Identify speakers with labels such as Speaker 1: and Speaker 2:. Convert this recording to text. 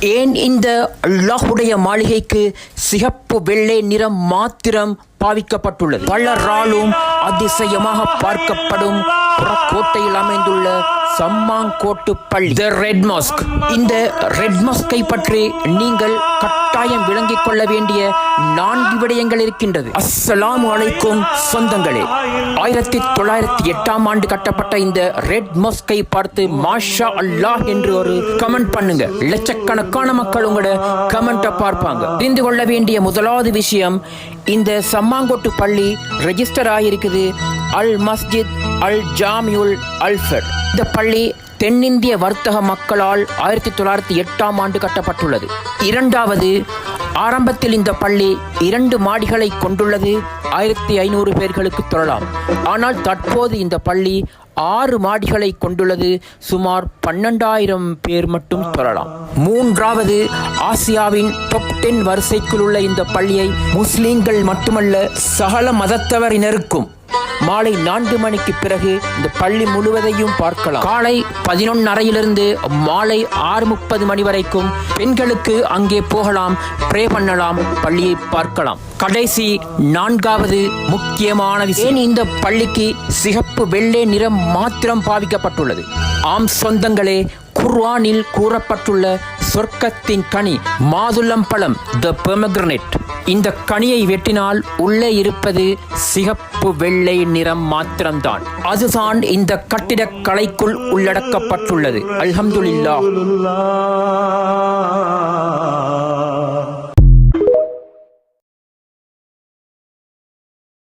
Speaker 1: ஏன் இந்த அல்லாஹ்வுடைய மாளிகைக்கு சிகப்பு வெள்ளை நிறம் மாத்திரம் பாவிக்கப்பட்டுள்ளது? பலராலும் அதிசயமாக பார்க்கப்படும் புறக்கோட்டையில் அமைந்துள்ள சம்மாங்கோட்டு பள்ளி, தி ரெட் மாஸ்க். இந்த ரெட் மாஸ்கை பற்றி நீங்கள் கட்டாயம் விளங்கிக் கொள்ள வேண்டிய 4 விடயங்கள் இருக்கின்றது. அஸ்ஸலாமு அலைக்கும் சொந்தங்களே, 1908ஆம் ஆண்டு கட்டப்பட்ட இந்த ரெட் மாஸ்கை பார்த்து மாஷா அல்லாஹ் என்று ஒரு கமெண்ட் பண்ணுங்க. லட்சக்கணக்கான மக்கள் உங்களோட கமெண்ட்டை பார்ப்பாங்க. தெரிந்து கொள்ள வேண்டிய முதலாவது விஷயம், இந்த சம்மாங்கோட்டு பள்ளி ரெஜிஸ்டர் ஆகியிருக்குது அல் மஸ்ஜித் அல் ஜாமியுல் அல்ஃபர். இந்த பள்ளி தென்னிந்திய வர்த்தக மக்களால் 1908ஆம் ஆண்டு கட்டப்பட்டுள்ளது. இரண்டாவது, ஆரம்பத்தில் இந்த பள்ளி 2 மாடிகளை கொண்டுள்ளது. 1500 பேர்களுக்கு தொழலாம். ஆனால் தற்போது இந்த பள்ளி 6 மாடிகளை கொண்டுள்ளது. சுமார் 12,000 பேர் மட்டும் தொழலாம். மூன்றாவது, ஆசியாவின் டாப் 10 வரிசைக்குள் உள்ள இந்த பள்ளியை முஸ்லிம்கள் மட்டுமல்ல சகல மதத்தவரினருக்கும் மாலை 4 மணிக்கு பிறகு இந்த பள்ளி முழுவதையும் பார்க்கலாம். காலை 11:30 மாலை 6:30 மணி வரைக்கும் பெண்களுக்கு அங்கே போகலாம், ப்ரே பண்ணலாம், பள்ளியை பார்க்கலாம். கடைசி 4வது முக்கியமான விஷயம், இந்த பள்ளிக்கு சிகப்பு வெள்ளை நிறம் மாத்திரம் பாவிக்கப்பட்டுள்ளது. ஆம் சொந்தங்களே, குர்ஆனில் கூறப்பட்டுள்ள சொர்க்கத்தின் கனி மாதுளம்பழம், த பொமக்ரனேட், இந்த கனியை வெட்டினால் உள்ளே இருப்பது சிகப்பு வெள்ளை நிறம் மாத்திரம்தான். அதுதான் இந்த கட்டிடக்கலைக்குள் உள்ளடக்கப்பட்டுள்ளது. அல்ஹம்துலில்லாஹ்.